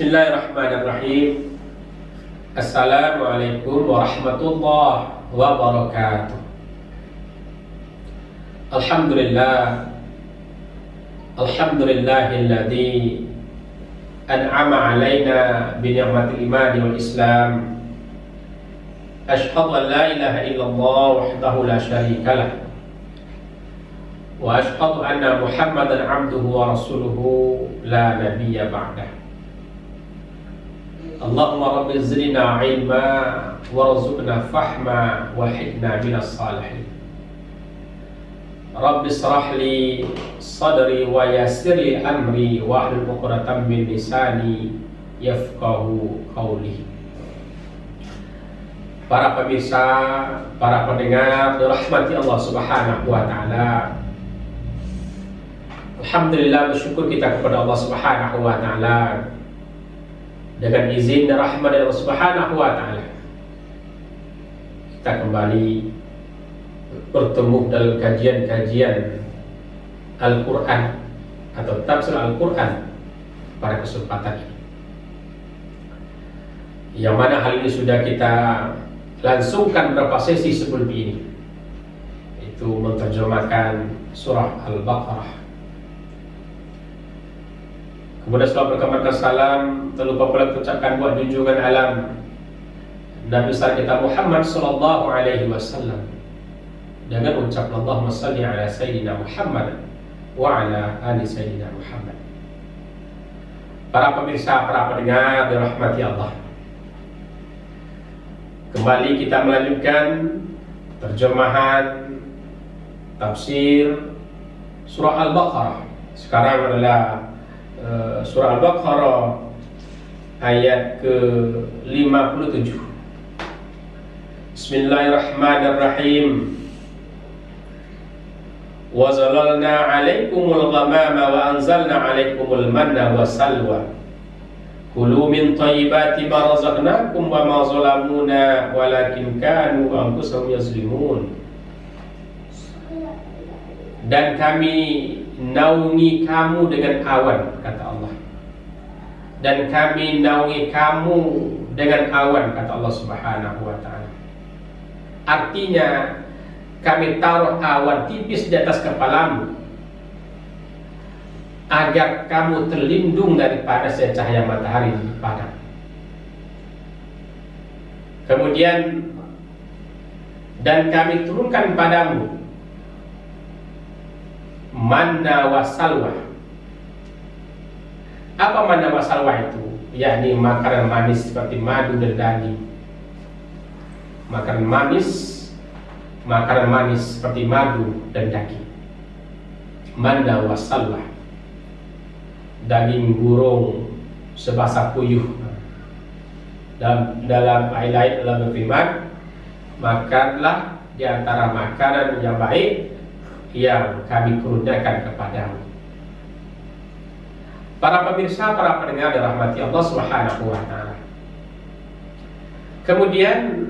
Bismillahirrahmanirrahim. Assalamualaikum warahmatullahi wabarakatuh. Alhamdulillahilladzi an'ama alaina bi ni'matil iman wal islam. Asyhadu an la ilaha illallah wahdahu la syarika lah. Wa asyhadu anna Muhammadan abduhu wa rasuluhu la nabiyya ba'dah. Allahumma rabbi zidna ilma warzuqna fahma wahidna minas salihin. Rabbi israh li sadri wa yassir li amri wahlul 'uqdatam min lisani yafqahu qawli. Para pemirsa, para pendengar dirahmati Allah Subhanahu wa taala. Alhamdulillah, bersyukur kita kepada Allah Subhanahu wa taala. Dengan izin dan rahmat dari Allah Subhanahu wa taala, kita kembali bertemu dalam kajian-kajian Al-Qur'an atau tafsir Al-Qur'an pada kesempatan ini. Yang mana hal ini sudah kita langsungkan beberapa sesi sebelum ini, itu menerjemahkan surah Al-Baqarah. Kemudian setelah berkamarkan salam, terlupa pula ucapkan buat junjungan alam Nabi besar kita Muhammad sallallahu alaihi wasallam dengan ucap Allahumma salli ala sayyidina Muhammad wa ala ali sayyidina Muhammad. Para pemirsa, para pendengar dirahmati Allah, kembali kita melanjutkan terjemahan tafsir surah Al-Baqarah. Sekarang adalah surah Al-Baqarah ayat ke-57. Bismillahirrahmanirrahim. Wa zalalna 'alaikumul ghamama wa anzalna 'alaikumul manna wa salwa. Kulu min thayyibati ma razaqnakum wa ma zalamuna walakin kanu anfusahum yazlimun. Dan kami naungi kamu dengan awan, kata Allah. Dan kami naungi kamu dengan awan, kata Allah Subhanahu wa ta'ala. Artinya, kami taruh awan tipis di atas kepalamu agar kamu terlindung daripada cahaya matahari padam. Kemudian, dan kami turunkan padamu manna wa salwa. Apa manna wa salwa itu? Yakni makanan manis seperti madu dan daging. Makanan manis seperti madu dan daging. Manna wa salwa. Daging burung sebasa puyuh. Dalam ayat lain Allah berfirman, makanlah di antara makanan yang baik yang kami kurniakan kepadamu. Para pemirsa, para pendengar dirahmati Allah Subhanahu wa ta'ala. Kemudian,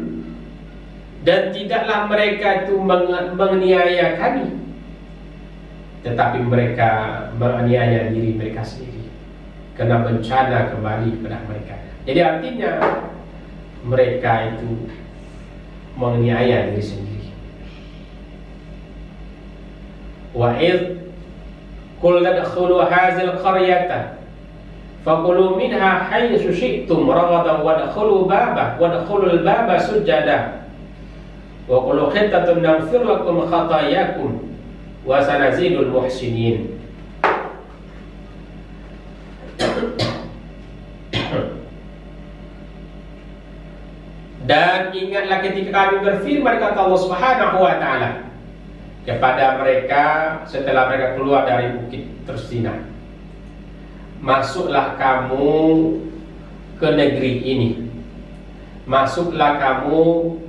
dan tidaklah mereka itu menganiaya kami, tetapi mereka menganiaya diri mereka sendiri, karena bencana kembali kepada mereka. Jadi artinya mereka itu menganiaya diri sendiri. Wa id qul tadkhulu hadzal qaryata faqulu minha haythu syi'tum ragadan wadkhulu wadkhulul baba sujada wa qulu khittatun naghfir lakum khatayakum wa sanazidul muhsinin. Dan ingatlah ketika kami berfirman, kata Allah Subhanahu wa ta'ala, kepada mereka setelah mereka keluar dari bukit Tursina, masuklah kamu ke negeri ini. Masuklah kamu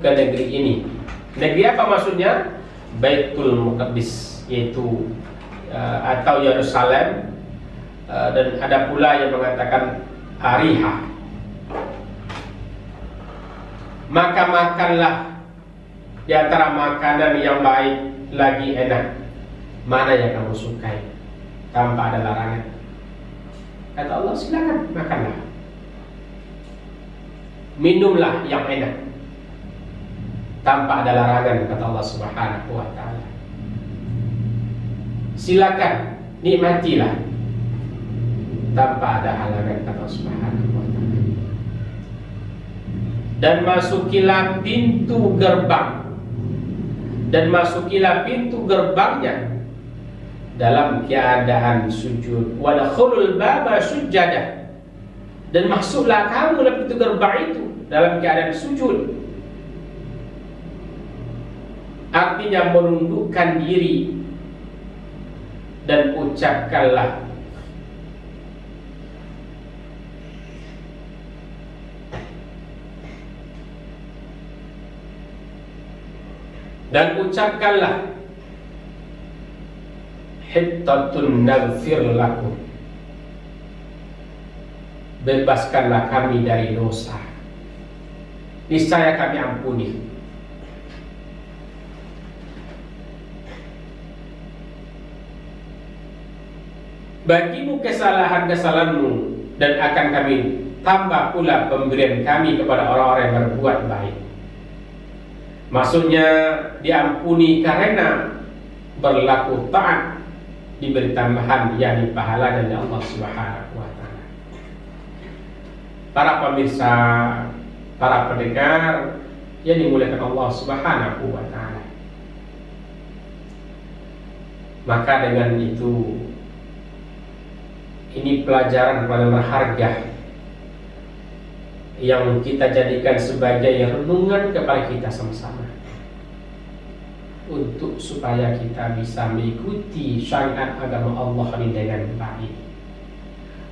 ke negeri ini. Negeri apa maksudnya? Baitul Muqaddis, yaitu atau Yerusalem, dan ada pula yang mengatakan Ariha. Maka makanlah di antara makanan yang baik lagi enak, mana yang kamu sukai tanpa ada larangan. Kata Allah, silakan makanlah. minumlah yang enak tanpa ada larangan, kata Allah Subhanahu wa ta'ala. Silakan nikmatilah tanpa ada halangan, kata Allah Subhanahu wa ta'ala. Dan masukilah pintu gerbang, dan masukilah pintu gerbangnya dalam keadaan sujud. Wadkhulul baba sujada, dan masuklah kamu dalam pintu gerbang itu dalam keadaan sujud. Artinya menundukkan diri, dan ucapkanlah hittatun naghfir lakum, bebaskanlah kami dari dosa, niscaya kami ampuni. Bagimu kesalahan-kesalahanmu, dan akan kami tambah pula pemberian kami kepada orang-orang yang berbuat baik. Maksudnya diampuni karena berlaku taat, diberi tambahan yakni pahala dari Allah Subhanahu wa ta'ala. Para pemirsa, para pendengar yang dimuliakan Allah Subhanahu wa ta'ala, maka dengan itu ini pelajaran paling berharga yang kita jadikan sebagai renungan kepada kita sama-sama, untuk supaya kita bisa mengikuti syariat agama Allah ini dengan baik.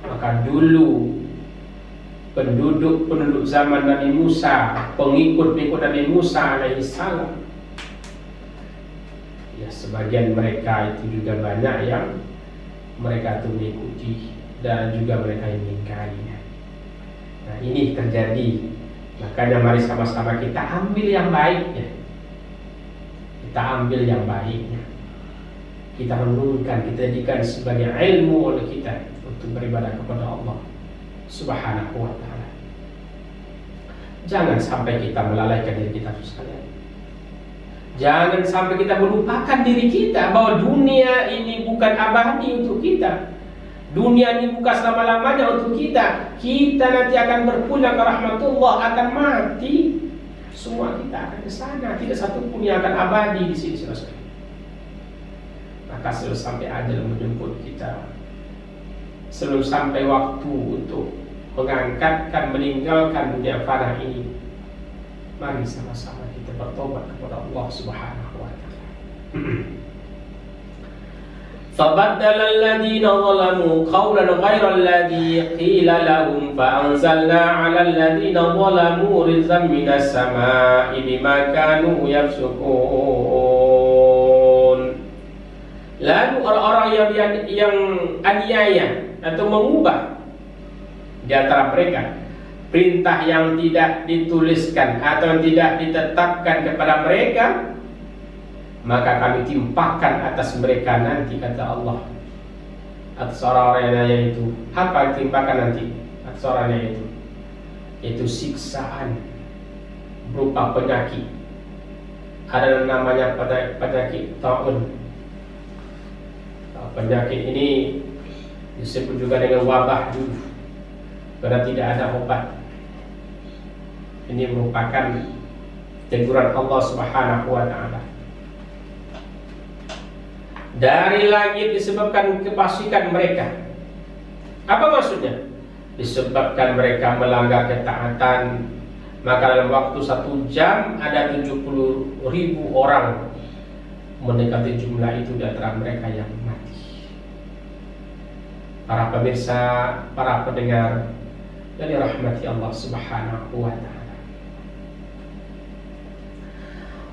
Maka dulu penduduk zaman Nabi Musa, pengikut Nabi Musa alaihissalam, ya sebagian mereka itu juga banyak yang mereka itu mengikuti, dan juga mereka yang mengingkarinya. Nah ini terjadi, makanya mari sama-sama kita ambil yang baiknya, kita ambil yang baiknya, kita renungkan, kita jadikan sebagai ilmu oleh kita untuk beribadah kepada Allah Subhanahu wa ta'ala. Jangan sampai kita melalaikan diri kita sekalian. Jangan sampai kita melupakan diri kita bahwa dunia ini bukan abadi untuk kita. Dunia ini bukan selama-lamanya untuk kita. Kita nanti akan berpulang ke rahmatullah, akan mati. Semua kita akan ke sana. Tidak satu pun yang akan abadi di sini, saudara. Maka sebelum sampai ajal menjemput kita, sebelum sampai waktu untuk mengangkatkan, meninggalkan dunia fana ini, mari sama-sama kita bertobat kepada Allah Subhanahu wa ta'ala. فَبَدَّلَ الَّذِينَ ظَلَمُوا قَوْلًا غَيْرَ الَّذِي قِيلَ لَهُمْ فَأَنزَلْنَا عَلَى الَّذِينَ ظَلَمُوا رِجْزًا مِنَ السَّمَاءِ بِمَا كَانُوا يَفْسُقُونَ. Lalu orang-orang yang aniaya atau mengubah di antara mereka perintah yang tidak dituliskan atau yang tidak ditetapkan kepada mereka, maka kami timpakan atas mereka nanti, kata Allah, atas orang-orang yang itu. Apa yang timpakan nanti atas orang yang itu? Yaitu siksaan berupa penyakit. Ada namanya penyakit taun. Penyakit ini disebut juga dengan wabah dulu, karena tidak ada obat. Ini merupakan teguran Allah Subhanahu wa ta'ala. Dari langit disebabkan kefasikan mereka. Apa maksudnya? Disebabkan mereka melanggar ketaatan, maka dalam waktu 1 jam ada 70.000 orang mendekati jumlah itu di antara mereka yang mati. Para pemirsa, para pendengar dari rahmati Allah Subhanahu wa ta'ala.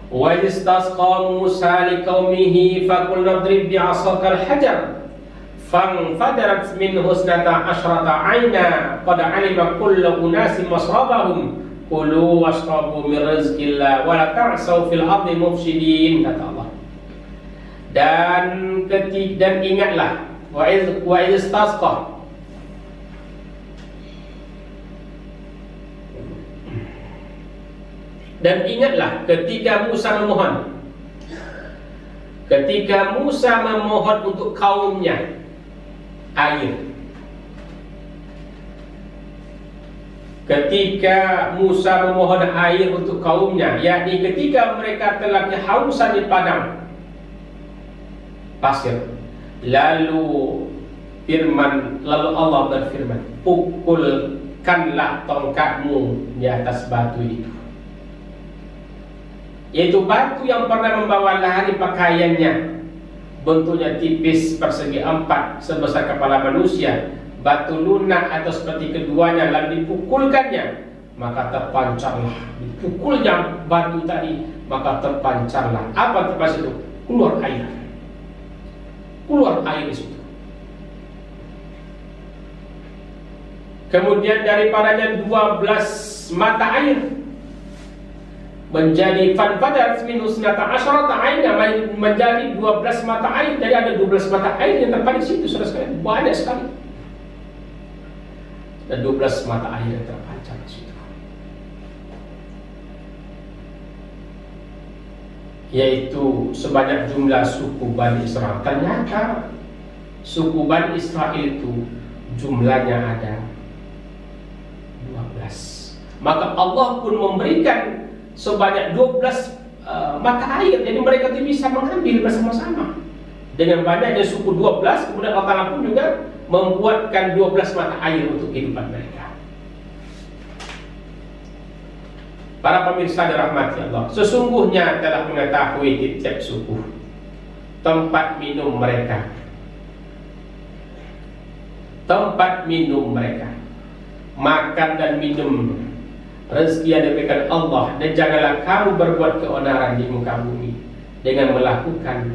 Wa istasqa Musa liqaumihi faqulna idrib bi'asaka al-hajar fanfadarat minhu 12 'aina qad 'alima kullu unasin masrabahum kulu washrabu min rizqillah wa la ta'sau fil ardi mufsidin, kata Allah. Dan ingatlah wa istasqa Dan ingatlah ketika Musa memohon untuk kaumnya air. Ketika Musa memohon air untuk kaumnya, yakni ketika mereka telah kehausan di padang pasir, lalu Allah berfirman, pukulkanlah tongkatmu di atas batu itu, yaitu batu yang pernah membawa lari pakaiannya, bentuknya tipis persegi 4 sebesar kepala manusia, batu lunak atau seperti keduanya, lalu dipukulkannya, maka terpancarlah. Dipukulnya batu tadi, maka terpancarlah. Apa terpas itu? Keluar air. Keluar air di situ. Kemudian daripadanya 12 mata air menjadi fanfadat minus nata asyrata aina, menjadi 12 mata air. Jadi ada 12 mata air yang terpadat di situ, saudara sekalian, banyak sekali. Dan 12 mata air yang terpancar di situ, yaitu sebanyak jumlah suku Bani Israel. Ternyata suku Bani Israel itu jumlahnya ada 12. Maka Allah pun memberikan sebanyak 12 mata air. Jadi mereka itu bisa mengambil bersama-sama. Dengan banyaknya suku 12, kemudian Allah Ta'ala pun juga membuatkan 12 mata air untuk kehidupan mereka. Para pemirsa dirahmati Allah, sesungguhnya telah mengetahui di tiap suku tempat minum mereka, makan dan minum rezeki yang diberikan Allah. Dan janganlah kamu berbuat keonaran di muka bumi dengan melakukan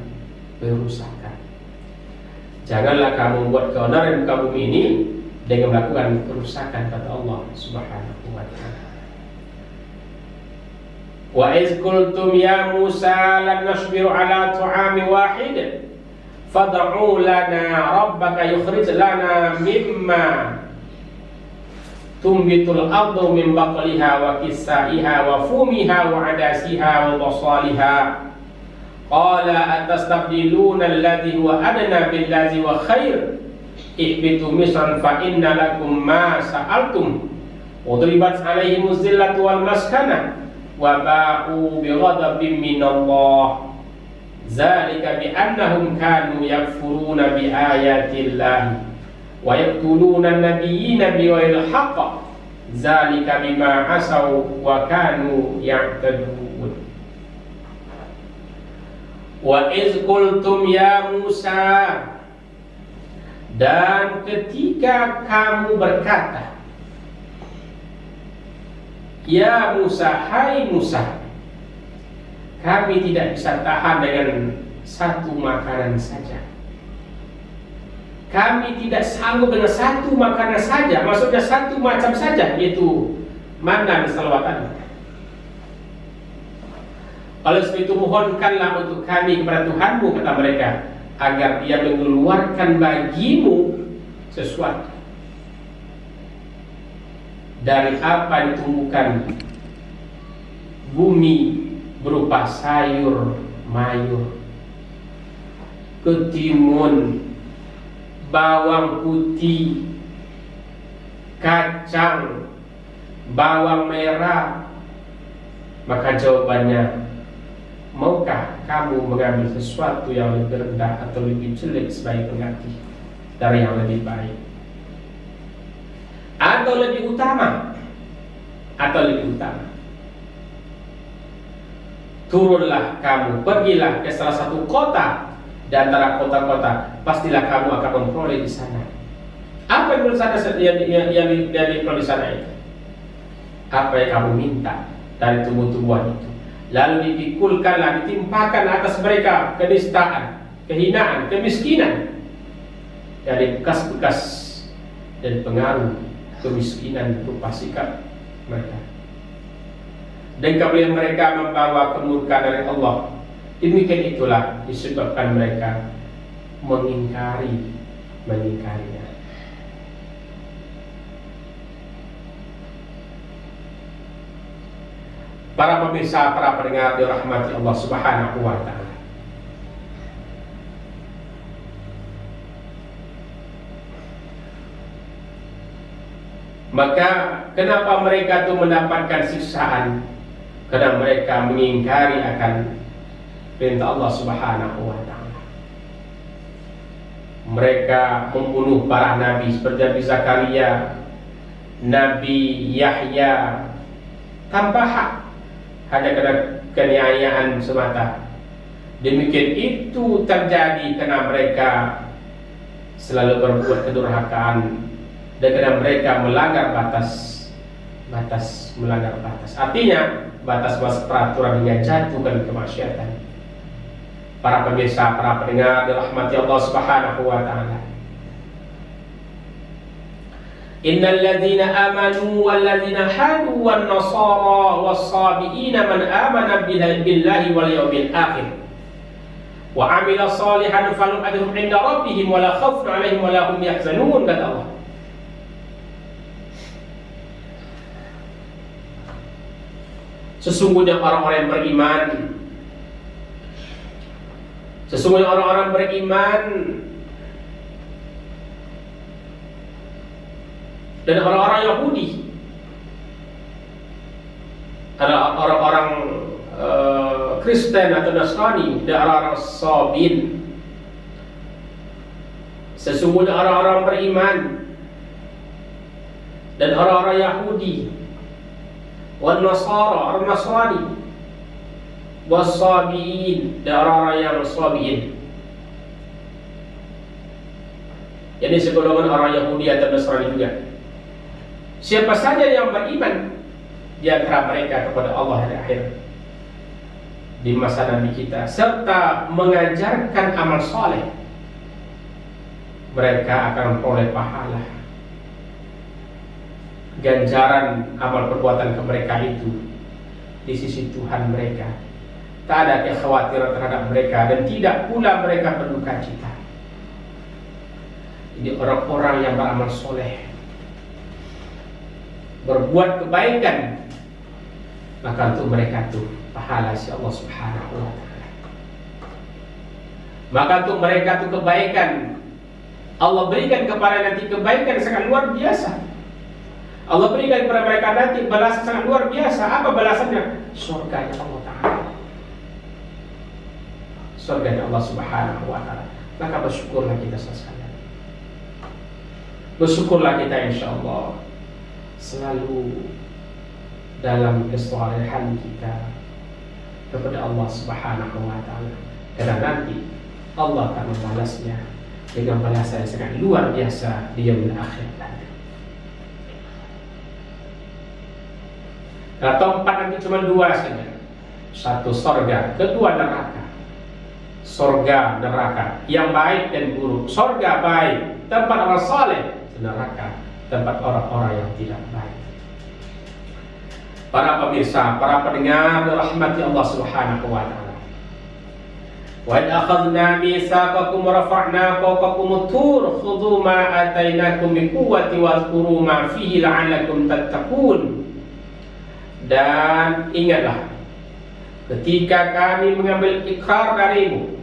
perusakan. Janganlah kamu buat keonaran di muka bumi ini dengan melakukan perusakan, kata Allah Subhanahu wa ta'ala. Wa iz qultum ya Musa lan nasbiru ala ta'ami wahid fad'u lana rabbaka yukhrij lana mimma tumbitul ardu min baqliha wa kisaiha wa fumiha wa adasiha wa basaliha. Qala atastabdiluna alladhi huwa adna billadhi wa khair ihbitu misran fa inna lakum ma sa'altum udribat alaihimuz zillatu wal maskana wa ba'u bighadabin minallah zalika biannahum kanu yakfuruna biayatillahi wa yaqtuluna an-nabiyyina bighairil haqq zalika bima asaw wa kanu ya'tadun. Wa iz qultum ya Musa, dan ketika kamu berkata, ya Musa, hai Musa, kami tidak bisa tahan dengan satu makanan saja. Kami tidak sanggup dengan satu makanan saja, maksudnya satu macam saja, yaitu mana dan salawatan. Oleh sebab itu mohonkanlah untuk kami kepada Tuhanmu, kata mereka, agar Dia mengeluarkan bagimu sesuatu dari apa yang ditumbuhkan bumi berupa sayur mayur, ketimun, bawang putih, kacang, bawang merah. Maka jawabannya, maukah kamu mengambil sesuatu yang lebih rendah atau lebih jelek sebagai pengganti dari yang lebih baik, atau lebih utama, turunlah kamu, pergilah ke salah satu kota di antara kota-kota, pastilah kamu akan memperoleh di sana. Apa yang diperoleh di sana itu? Apa yang kamu minta dari tumbuh-tumbuhan itu? Lalu dipikulkanlah, ditimpakan atas mereka kenistaan, kehinaan, kemiskinan dari bekas-bekas dan pengaruh kemiskinan berupa sikap mereka. Dan kemudian mereka membawa kemurkaan dari Allah. Demikian itulah disebabkan mereka mengingkarinya. Para pemirsa, para pendengar dirahmati Allah Subhanahu wa taala. Maka kenapa mereka itu mendapatkan siksaan? Karena mereka mengingkari akan perintah Allah Subhanahu wa taala. Mereka membunuh para nabi seperti Nabi Zakaria, Nabi Yahya tanpa hak, hanya karena kenyayaan semata. Demikian itu terjadi karena mereka selalu berbuat kedurhakaan dan karena mereka melanggar melanggar batas. Artinya batas peraturan hingga jatuhkan kemaksiatan. Para pemirsa, para pendengar dirahmati Allah Subhanahu wa taala. Innal ladzina amanu wal ladzina hadu wan nasara was sabiina man amana billahi wal yawmil akhir wa amila salihan falahum ajrun 'inda rabbihim wa la khaufun 'alaihim wa la hum yahzanun, kata Allah. Sesungguhnya orang-orang yang beriman, sesungguhnya orang-orang beriman dan orang-orang Yahudi adalah orang-orang Kristen atau Nasrani dan orang-orang Sabiin. Sesungguhnya orang-orang beriman dan orang-orang Yahudi, wan Nasara, orang Nasrani, was Sabiin dan orang-orang yang Sabiin. Jadi segolongan orang Yahudi atau Nasrani juga. Siapa saja yang beriman di antara mereka kepada Allah di akhir di masa Nabi kita serta mengajarkan amal soleh, mereka akan memperoleh pahala, ganjaran amal perbuatan mereka itu di sisi Tuhan mereka. Tak ada kekhawatiran terhadap mereka dan tidak pula mereka berduka cita. Ini orang-orang yang beramal soleh, berbuat kebaikan, maka untuk mereka itu pahala si Allah Subhanahu wa taala. Maka untuk mereka itu kebaikan Allah berikan kepada nanti kebaikan sangat luar biasa. Allah berikan kepada mereka nanti balasan sangat luar biasa. Apa balasannya? Surganya Allah Ta'ala, surganya Allah Subhanahu wa taala. Maka bersyukurlah kita sekalian. Bersyukurlah kita, insya Allah selalu dalam kesalehan kita kepada Allah Subhanahu wa taala. Karena nanti Allah akan membalasnya dengan balasan yang sangat luar biasa di yaumil akhir nanti. Nah, tempat nanti cuma dua saja. Satu sorga, kedua neraka. Sorga, neraka, yang baik dan buruk. Sorga baik, tempat orang saleh. Neraka, tempat orang-orang yang tidak baik. Para pemirsa, para pendengar rahmati Allah Subhanahu wa taala. Wa idh akhadna mitsaqakum wa rafa'na fawqakum at-tur khudhu ma atainakum bi quwwati wadhkuru ma fihi la'allakum tattaqun. Dan ingatlah ketika kami mengambil ikrar darimu,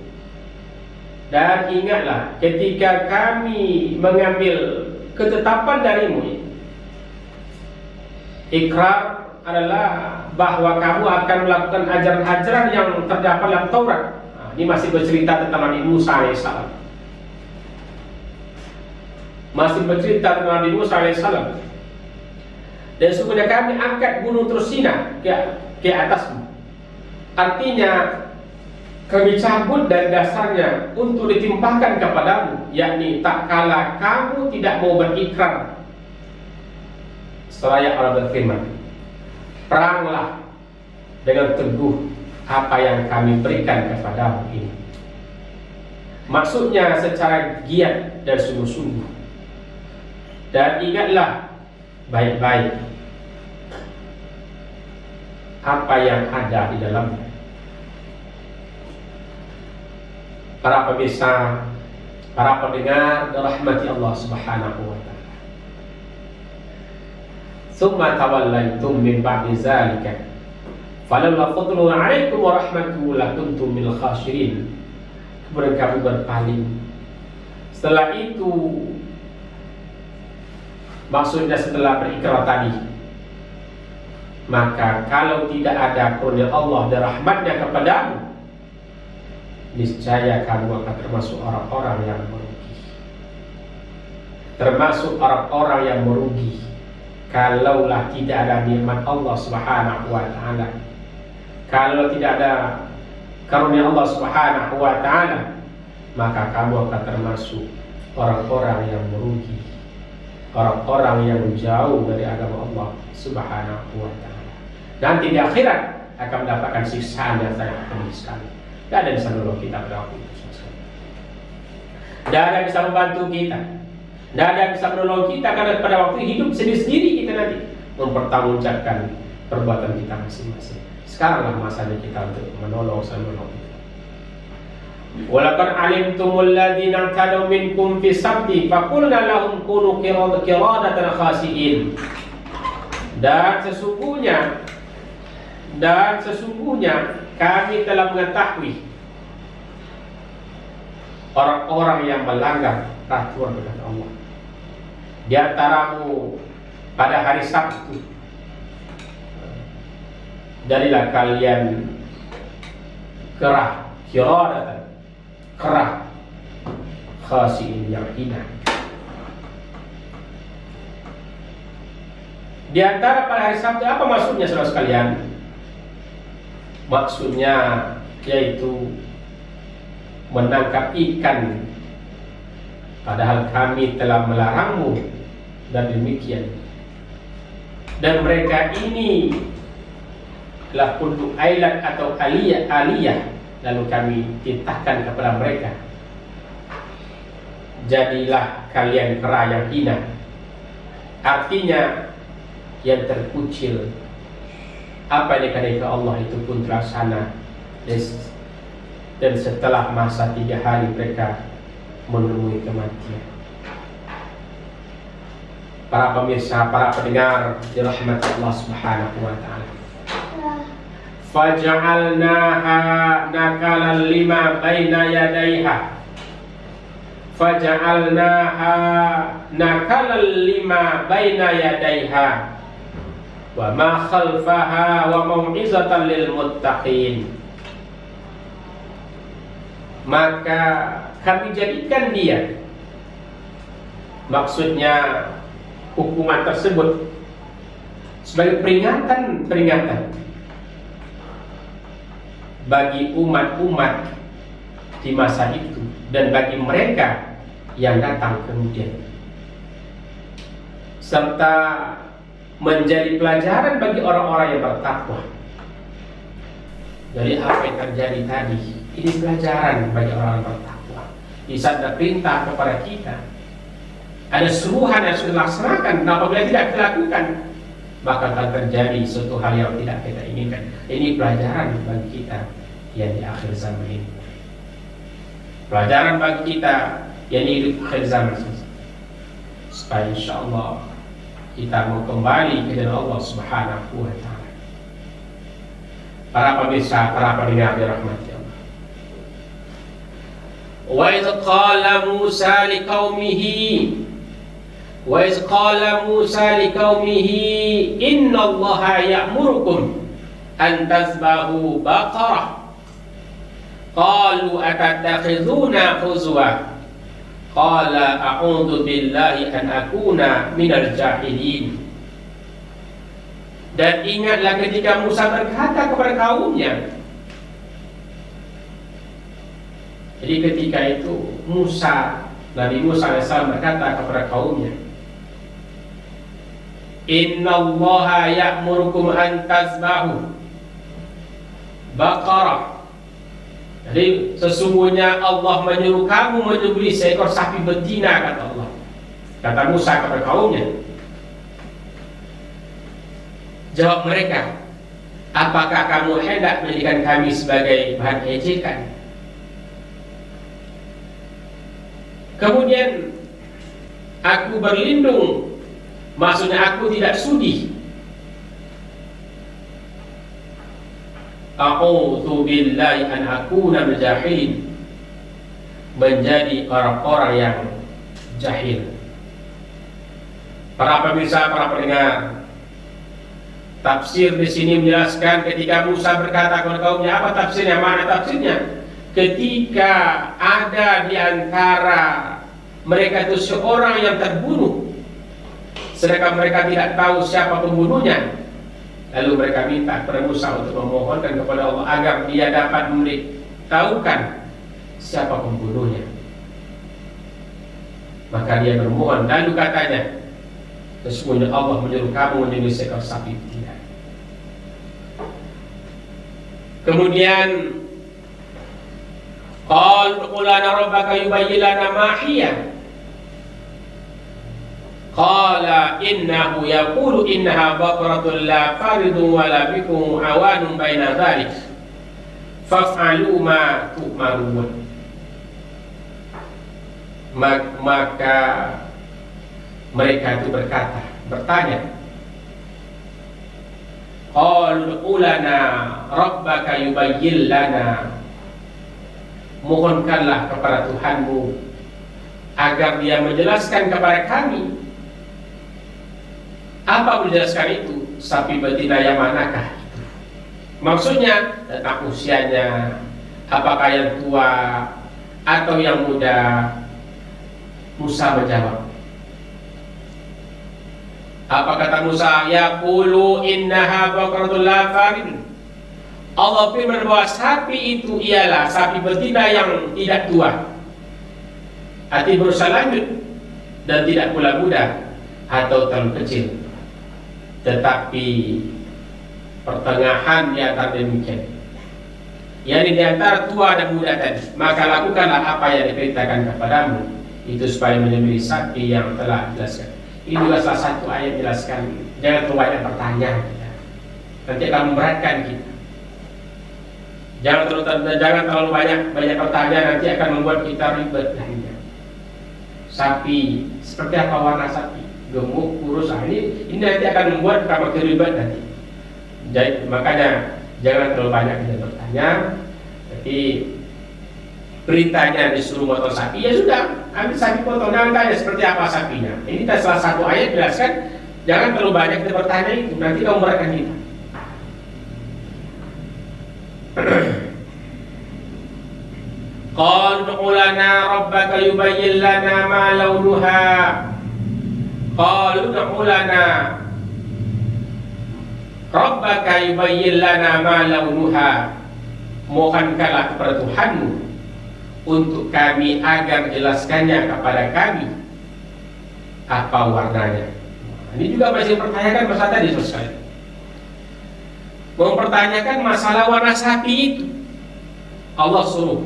dan ingatlah ketika kami mengambil ketetapan darimu. Ikrar adalah bahwa kamu akan melakukan ajaran-ajaran yang terdapat dalam Taurat. Ini masih bercerita tentang Nabi Musa alaihissalam. Masih bercerita tentang Nabi Musa alaihissalam. Dan sesungguhnya kami angkat gunung terus Sina ke atasmu. Artinya kami cabut dari dasarnya untuk ditimpahkan kepadamu, yakni tak kala kamu tidak mau berikrar. Seraya Allah berfirman, peranglah dengan teguh apa yang kami berikan kepadamu ini. Maksudnya secara giat dan sungguh-sungguh. Dan ingatlah baik-baik apa yang ada di dalamnya. Para pemirsa, para pendengar rahmati Allah Subhanahu wa taala. Tsumma tawallaitum min ba'di dzalika Falaula fadlu 'alaikum wa rahmatuhu lakuntum minal khasirin. Kemudian kamu berpaling. Setelah itu, maksudnya setelah berikrar tadi, maka kalau tidak ada karunia Allah dan rahmatnya kepadamu, niscaya kamu akan termasuk orang-orang yang merugi. Termasuk orang-orang yang merugi kalaulah tidak ada nikmat Allah Subhanahu wa taala. Kalau tidak ada karunia Allah Subhanahu wa taala, maka kamu akan termasuk orang-orang yang merugi, orang-orang yang jauh dari agama Allah Subhanahu wa taala. Nanti di akhirat akan mendapatkan siksaan yang sangat pedih sekali. Tidak ada yang bisa menolong kita pada waktu itu. Tidak ada yang bisa membantu kita. Tidak ada yang bisa menolong kita, karena pada waktu hidup sendiri-sendiri kita nanti mempertanggungjawabkan perbuatan kita masing-masing. Sekaranglah masanya kita untuk menolong sama-sama. Walaqad alimtumul ladzina kanu minkum fi sabti faqulna lahum kunu qiradatan khasiin. Dan sesungguhnya kami telah mengetahui orang-orang yang melanggar peraturan Allah di antaramu pada hari Sabtu. Jadilah kalian kerah, qiradatan, kerah, khasiin, yang hina. Di antara pada hari Sabtu, apa maksudnya saudara sekalian? Maksudnya yaitu menangkap ikan, padahal kami telah melarangmu, dan demikian. Dan mereka ini telah untuk ailat atau aliyah, lalu kami titahkan kepada mereka, jadilah kalian kera yang hina. Artinya yang terkucil. Apa yang dikatakan Allah itu pun terlaksana, dan setelah masa 3 hari mereka menemui kematian. Para pemirsa, para pendengar dirahmati Allah Subhanahu wa taala. Faja'alnaha nakalan lima baina yadayha. Faja'alnaha nakalan lima baina yadayha wa ma khalfaha wa mau'izatan lil muttaqin. Maka kami jadikan dia, maksudnya hukuman tersebut, sebagai peringatan bagi umat-umat di masa itu dan bagi mereka yang datang kemudian, serta menjadi pelajaran bagi orang-orang yang bertakwa. Jadi apa yang terjadi tadi ini pelajaran bagi orang-orang bertakwa. Di saat ada perintah kepada kita, ada suruhan yang sudah dilaksanakan, dan apabila tidak dilakukan, maka akan terjadi suatu hal yang tidak kita inginkan. Ini pelajaran bagi kita yang di akhir zaman ini. Pelajaran bagi kita yang hidup akhir zaman ini, supaya insya Allah kita mau kembali ke jalan Allah Subhanahu wa taala. Para pemirsa, para pendengar dirahmati Allah. Wa idh qala Musa liqaumihi inna Allaha ya'murukum an tazbahu baqarah. Qalu atattakhizuna huzwa. Qala a'udzu billahi an akuna minal jahilin. Dan ingatlah ketika Musa berkata kepada kaumnya. Jadi ketika itu Nabi Musa AS berkata kepada kaumnya, Inna Allaha ya'murukum an tazbahu baqarah. Jadi sesungguhnya Allah menyuruh kamu menyembelih seekor sapi betina, kata Allah. Kata Musa kepada kaumnya. Jawab mereka, apakah kamu hendak menjadikan kami sebagai bahan ejekan? Kemudian aku berlindung, maksudnya aku tidak sudi a'udzu billahi an akuna minal jahilin, menjadi orang-orang yang jahil. Para pemirsa, para pendengar, tafsir di sini menjelaskan ketika Musa berkata kepada kaumnya, apa tafsirnya? Mana tafsirnya? Ketika ada di antara mereka itu seorang yang terbunuh, sedangkan mereka tidak tahu siapa pembunuhnya, lalu mereka minta kepada Musa untuk memohonkan kepada Allah agar dia dapat memberitahukan siapa pembunuhnya. Maka dia bermohon, lalu katanya, sesungguhnya Allah menyuruh kamu menyembelih seekor sapi. Tidak. Kemudian qala qulana rabbaka yubayyin lana ma hiya. Qala innahu yaqulu innaha baqaratun la faridun wa la bikum awanun baina dhalik faf'alu ma tu'marun. Maka mereka itu bertanya, qalu qulana rabbaka yubayyin lana, mohonkanlah kepada Tuhanmu agar dia menjelaskan kepada kami. Apa menjelaskan itu? Sapi betina yang manakah? Maksudnya tentang usianya, apakah yang tua atau yang muda? Musa menjawab, apa kata Musa? Yaqulu innaha baqaratun la farid. Allah firman bahwa sapi itu ialah sapi betina yang tidak tua, arti berusia lanjut, dan tidak pula muda atau terlalu kecil, tetapi pertengahan di antara demikian, yakni di antara tua dan muda tadi. Maka lakukanlah apa yang diperintahkan kepadamu, itu supaya menyembelih sapi yang telah dijelaskan. Ini juga salah satu ayat jelaskan, jangan terlalu banyak pertanyaan kita, nanti akan memberatkan kita. Jangan terlalu banyak pertanyaan, nanti akan membuat kita ribet. Sapi seperti apa warna sapi, gemuk, kurus, ini nanti akan membuat kamu ribet nanti. Jadi makanya jangan terlalu banyak kita bertanya. Jadi beritanya disuruh potong sapi, ya sudah, ambil sapi potong, jangan tanya seperti apa sapinya. Ini salah satu ayat jelaskan, jangan terlalu banyak kita bertanya itu, nanti kamu memberatkan kita. Qala qulana rabbaka yubayyin lana ma launuha. Qalu qulana rabbaka yubayyin lana ma launuha. Mohonkanlah kepada Tuhanmu untuk kami agar jelaskannya kepada kami apa warnanya. Ini juga masih mempertanyakan masalah tadi, saudara. Mempertanyakan masalah warna sapi itu. Allah suruh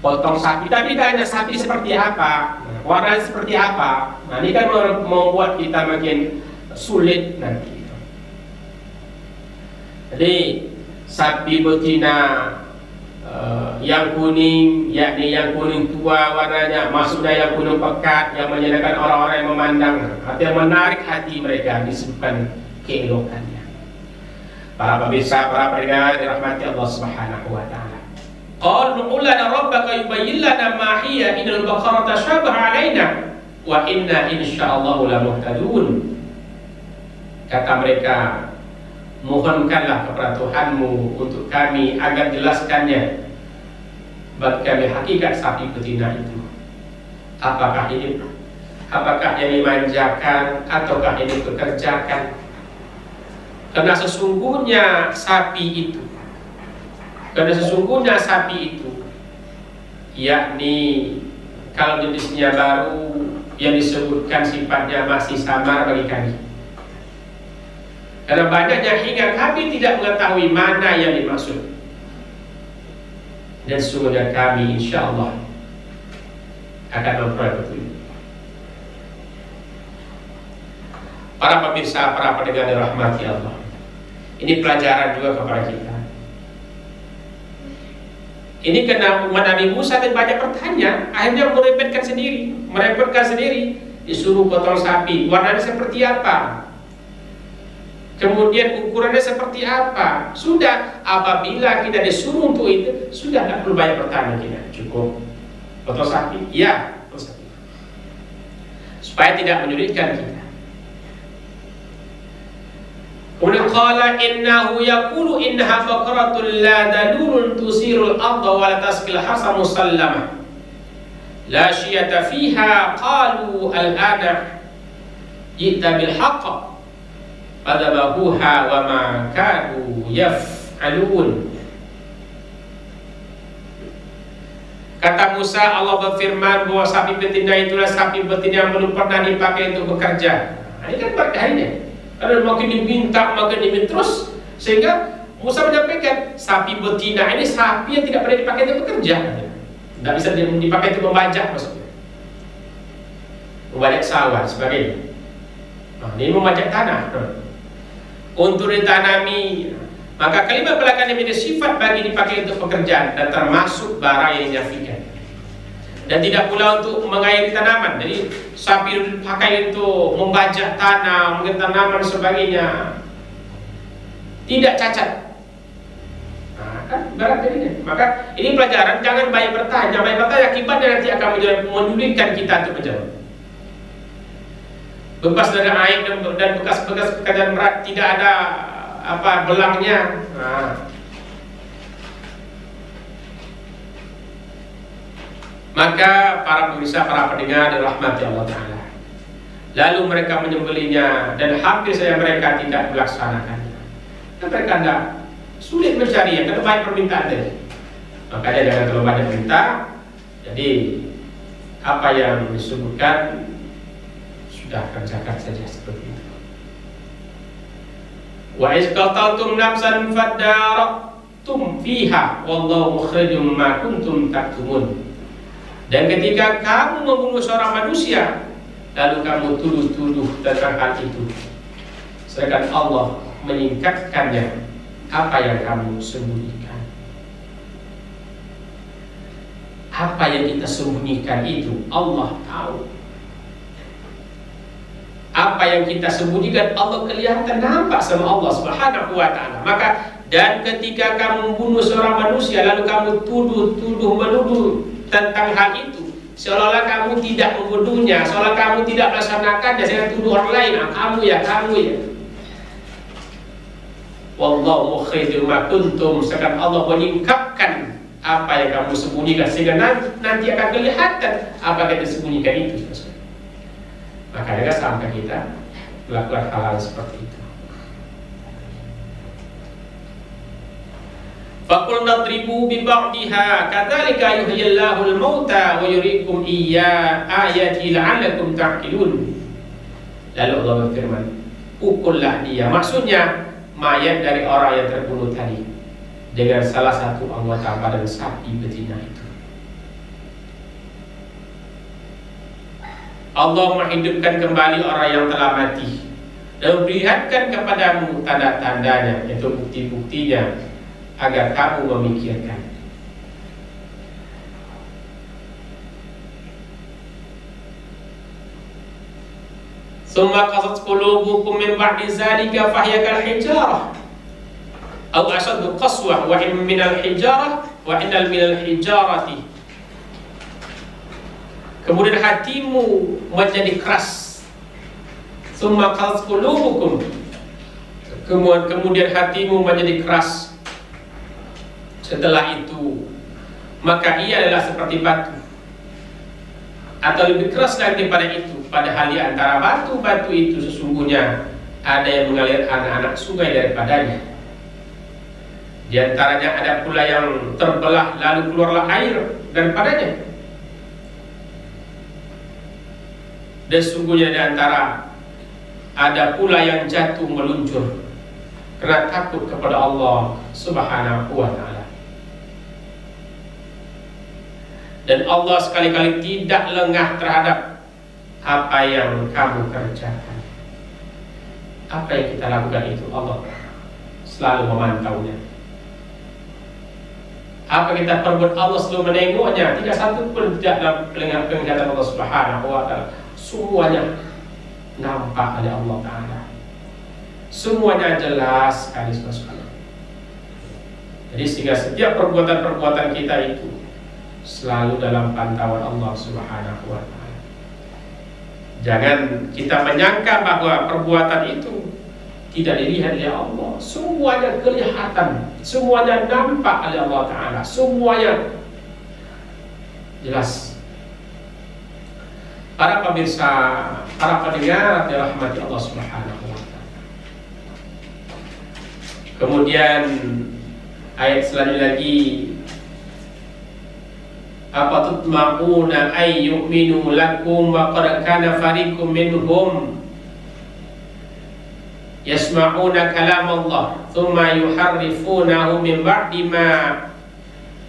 potong sapi, tapi tanya sapi seperti apa, warnanya seperti apa. Nah, ini kan membuat kita makin sulit nanti. Jadi sapi betina yang kuning, yakni yang kuning tua warnanya, maksudnya yang kuning pekat, yang menyenangkan orang-orang yang memandang, artinya menarik hati mereka, disebutkan keelokannya. Para pemirsa, para pendengar dirahmati Allah Subhanahu wa taala. Qalu qulana rabbaka yubayyin lana ma hiya innal baqarata shabaha alaina wa inna insyaallahu la muhtadun. Kata mereka, mohonkanlah kepada Tuhanmu untuk kami agar jelaskannya bagi kami hakikat sapi betina itu. Apakah yang dimanjakan ataukah yang dipekerjakan? Karena sesungguhnya sapi itu, yakni kalau jenisnya baru, yang disebutkan sifatnya masih samar bagi kami. Karena banyaknya hingga kami tidak mengetahui mana yang dimaksud. Dan sesungguhnya kami insya Allah akan memperoleh petunjuk. Para pemirsa, para pendengar dirahmati Allah, ini pelajaran juga kepada kita. Ini karena umat Nabi Musa dan banyak bertanya, akhirnya merepotkan sendiri, disuruh potong sapi, warnanya seperti apa? kemudian ukurannya seperti apa. Sudah, apabila kita disuruh untuk itu, sudah tidak perlu banyak bertanya kita, cukup potong sapi, ya potong sapi, supaya tidak menyulitkan kita. Kemudian qala innahu yaqulu innaha faqratun la dalulun tusirul arda wa la tasqil harsa musallama la syiyata fiha qalu al-ana ji'ta bil haqq fadhabahuha wa ma kadu yaf'alun. Kata Musa, Allah berfirman bahwa sapi betina itulah sapi betina yang belum pernah dipakai untuk bekerja. Nah, ini kan berkahnya. Karena makin diminta, makin diminta terus, sehingga Musa menyampaikan sapi betina ini sapi yang tidak pernah dipakai untuk bekerja. Tidak bisa dipakai untuk membajak, maksudnya membajak sawah sebagainya. Nah, ini membajak tanah untuk ditanami. Maka kalimat belakang ini menjadi sifat bagi dipakai untuk pekerjaan dan termasuk barang yang dinafikan. Dan tidak pula untuk mengairi tanaman. Jadi sapi dipakai untuk membajak tanah, mungkin tanaman dan sebagainya. Tidak cacat. Nah, kan barat jadinya. Maka ini pelajaran, jangan banyak bertanya. Banyak bertanya akibatnya nanti akan menyulitkan kita untuk menjawab. Bekas dari air dan bekas-bekas pekerjaan berat tidak ada belangnya. Nah. Maka para pemirsa, para pendengar dirahmati Allah Ta'ala, lalu mereka menyembelinya dan hampir saja mereka tidak melaksanakannya. Dan mereka tidak sulit mencari karena banyak permintaan tadi. Makanya jangan terlalu banyak minta. Jadi apa yang disebutkan sudah kerjakan saja seperti itu. Wa iz qataltum nafsan fadara'tum fiha wallahu mukhrijum ma kuntum taktumun. Dan ketika kamu membunuh seorang manusia, lalu kamu tuduh-tuduh tentang hal itu, sedangkan Allah menyingkapkannya apa yang kamu sembunyikan. Apa yang kita sembunyikan itu Allah tahu. Apa yang kita sembunyikan Allah kelihatan, nampak sama Allah Subhanahu wa Ta'ala. Maka dan ketika kamu membunuh seorang manusia, lalu kamu tuduh-tuduh menuduh tentang hal itu, seolah-olah kamu tidak membunuhnya, seolah kamu tidak melaksanakannya, saya tuduh orang lain, kamu ya. Wallahu mukhrijum ma kuntum, sedangkan Allah menyingkapkan apa yang kamu sembunyikan, sehingga nanti akan kelihatan apa yang disembunyikan itu. Maka jangan sampai kita melakukan hal-hal seperti itu. Faqul nadribu bi ba'diha kadzalika yuhyillahu al-mauta wa yuriikum ayati la'allakum ta'qilun. Lalu Allah berfirman, pukullah dia, maksudnya mayat dari orang yang terbunuh tadi dengan salah satu anggota badan sapi betina itu. Allah menghidupkan kembali orang yang telah mati dan memperlihatkan kepadamu tanda-tandanya, yaitu bukti-buktinya, agar kamu memikirkan. Summa qasat qulubukum min ba'di zalika fahiya kal hijarah aw ashaddu qaswah wa in min al hijarah wa innal min al hijarati. Kemudian hatimu menjadi keras. Summa qasat qulubukum, kemudian hatimu menjadi keras. Setelah itu, maka ia adalah seperti batu, atau lebih keras lagi daripada itu. Padahal di antara batu-batu itu sesungguhnya ada yang mengalir anak-anak sungai daripadanya. Di antaranya ada pula yang terbelah lalu keluarlah air daripadanya. Dan sesungguhnya di antara ada pula yang jatuh meluncur karena takut kepada Allah Subhanahu wa Ta'ala. Dan Allah sekali-kali tidak lengah terhadap apa yang kamu kerjakan. Apa yang kita lakukan itu Allah selalu memantaunya. Apa kita perbuat Allah selalu menengoknya. Tidak satu pun tidak dalam penglihatan Allah Subhanahu wa Ta'ala. Semuanya nampak oleh Allah Ta'ala. Semuanya jelas sekali saudara. Jadi sehingga setiap perbuatan-perbuatan kita itu selalu dalam pantauan Allah Subhanahu wa Ta'ala. Jangan kita menyangka bahwa perbuatan itu tidak dilihat oleh Allah. Semuanya kelihatan, semuanya nampak oleh Allah Ta'ala, semuanya jelas. Para pemirsa, para pendengar dirahmati Allah Subhanahu wa Ta'ala. Kemudian ayat selanjutnya lagi, apa tutma'una ay yu'minu lakum wa qad kana fariqum minhum yasma'una kalam Allah thumma yuharrifunahu min ba'di ma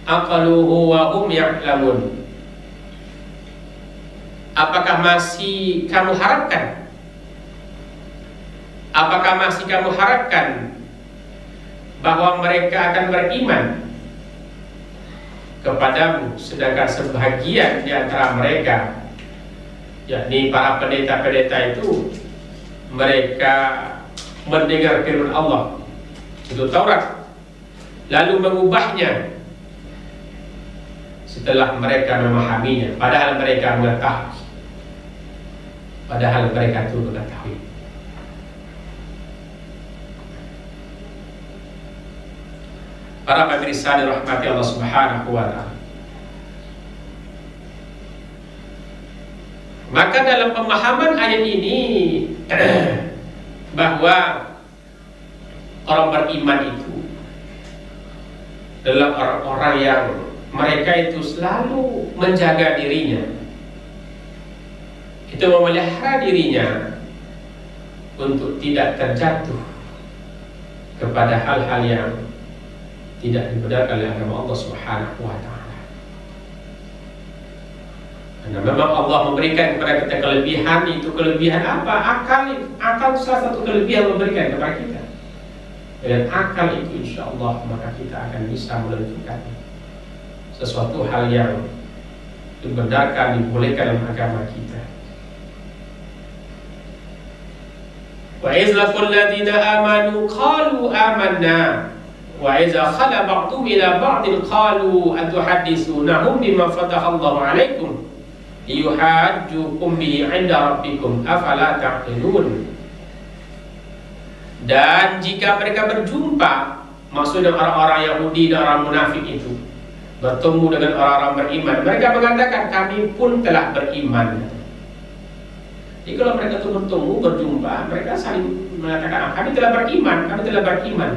aqaluhu wa hum ya'lamun. Apakah masih kamu harapkan? Apakah masih kamu harapkan bahwa mereka akan beriman kepadamu, sedangkan sebahagian di antara mereka, yakni para pendeta-pendeta itu, mereka mendengar firman Allah, itu Taurat, lalu mengubahnya setelah mereka memahaminya, padahal mereka mengetahui, padahal mereka itu mengetahui. Para pemirsa dirahmati Allah Subhanahu wa Ta'ala. Maka dalam pemahaman ayat ini bahwa orang beriman itu adalah orang-orang yang mereka itu selalu menjaga dirinya, itu memelihara dirinya untuk tidak terjatuh kepada hal-hal yang tidak dibenarkan oleh agama Allah Subhanahu wa Ta'ala. Karena memang Allah memberikan kepada kita kelebihan. Itu kelebihan apa? Akal salah satu kelebihan memberikan kepada kita. Dengan akal itu insya Allah maka kita akan bisa menentukan sesuatu hal yang dibenarkan, dibolehkan dalam agama kita. Wa izlaqul ladzina amanu qalu amanna wa iza khala ba'dhum ila ba'din qalu atuhadditsunahum bima fataha Allahu 'alaikum liyuhajjukum bihi 'inda rabbikum afala ta'qilun. Dan jika mereka berjumpa, maksudnya orang-orang Yahudi dan orang munafik itu bertemu dengan orang-orang beriman, mereka mengatakan kami pun telah beriman. Jadi kalau mereka itu bertemu, berjumpa, mereka saling mengatakan kami telah beriman, kami telah beriman.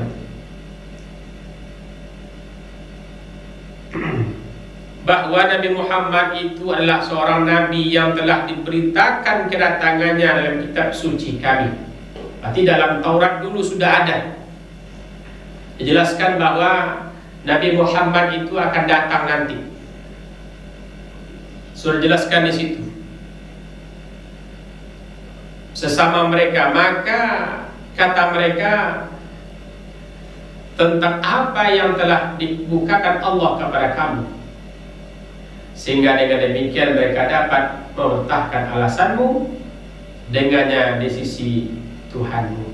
Bahwa Nabi Muhammad itu adalah seorang Nabi yang telah diberitakan kedatangannya dalam kitab suci kami. Berarti dalam Taurat dulu sudah ada dijelaskan bahwa Nabi Muhammad itu akan datang nanti. Sudah dijelaskan di situ. Sesama mereka, maka kata mereka tentang apa yang telah dibukakan Allah kepada kamu, sehingga dengan demikian mereka dapat mementahkan alasanmu dengannya di sisi Tuhanmu.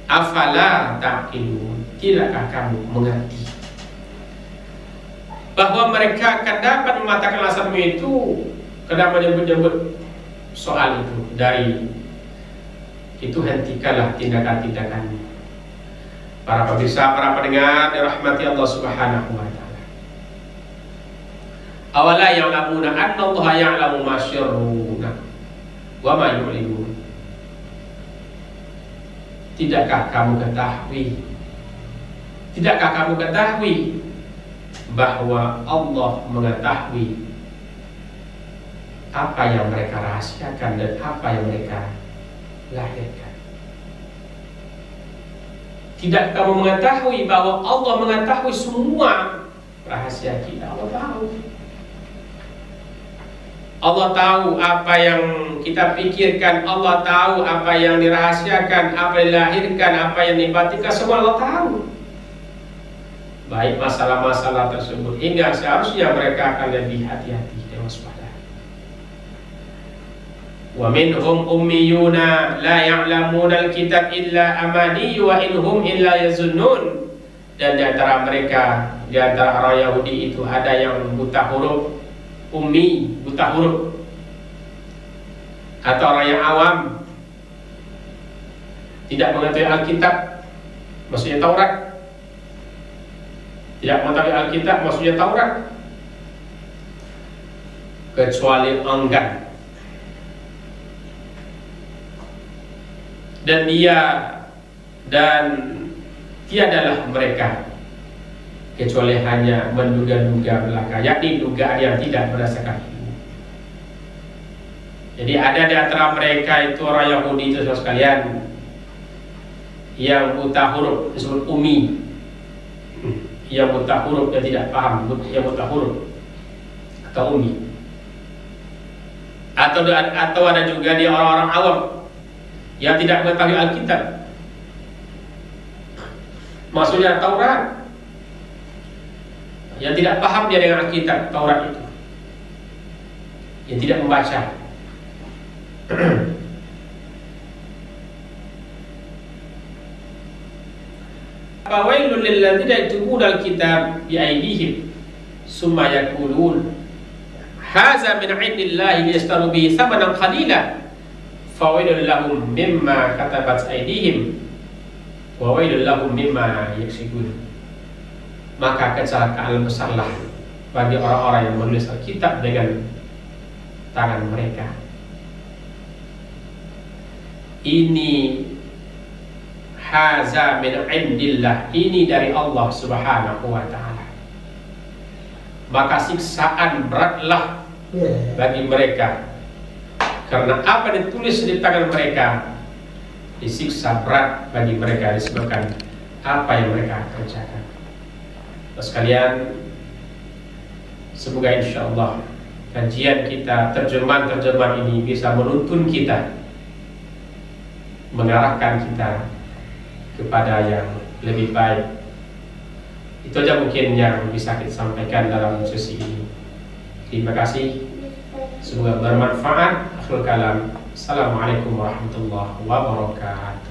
Afala taqilun, tidakkah kamu mengerti bahwa mereka akan dapat mematahkan alasanmu itu? Kenapa menyebut soal itu dari itu, hentikanlah tindakan-tindakanmu. Para pemirsa, para pendengar dirahmati Allah Subhanahu wa Ta'ala. Awala ya'lamuna anna Allah ya'lamu ma yusirruna wa ma yu'linun. Tidakkah kamu ketahui bahwa Allah mengetahui apa yang mereka rahasiakan dan apa yang mereka lahirkan? Tidak kamu mengetahui bahwa Allah mengetahui semua rahasia kita? Allah tahu. Allah tahu apa yang kita pikirkan, Allah tahu apa yang dirahasiakan, apa yang dilahirkan, apa yang dibatinkan, semua Allah tahu. Baik masalah-masalah tersebut, hingga seharusnya mereka akan lebih hati-hati dan waspada. Wa minhum ummiyuna la ya'lamuna al-kitab illa amani wa inhum illa yazunnun. Dan di antara mereka, di antara orang Yahudi itu ada yang buta huruf, ummi, buta huruf, atau orang yang awam, tidak mengetahui Alkitab, maksudnya Taurat. Tidak mengetahui Alkitab, maksudnya Taurat, kecuali enggan. Dan tiadalah mereka kecuali hanya menduga-duga belaka, yakni dugaan yang tidak berdasarkan ilmu. Jadi ada di antara mereka itu orang Yahudi itu saudara sekalian yang buta huruf, disebut ummi, yang buta huruf, yang tidak paham, yang buta huruf atau ummi. Atau ada juga di orang-orang awam yang tidak mengetahui Alkitab, maksudnya Taurat, yang tidak paham dia dengan Alkitab Taurat itu, yang tidak membaca. Fawailul lil ladzina yaktubuna al-kitab bi aydihim summa yaqulun hadza min 'indillahi liyastaru bihi thamanan qalila fawailul lahum mimma katabat aydihim wa wailul lahum mimma yaksibun. Maka kecelakaan besarlah bagi orang-orang yang menulis Alkitab dengan tangan mereka. Ini haza min indillah, ini dari Allah Subhanahu wa ta'ala. Maka siksaan beratlah bagi mereka karena apa ditulis di tangan mereka. Disiksa berat bagi mereka disebabkan apa yang mereka kerjakan. Terus sekalian, semoga insyaallah kajian kita, terjemahan ini bisa menuntun kita, mengarahkan kita kepada yang lebih baik. Itu aja mungkin yang bisa kita sampaikan dalam sesi ini. Terima kasih, semoga bermanfaat. Akhirul kalam, assalamualaikum warahmatullahi wabarakatuh.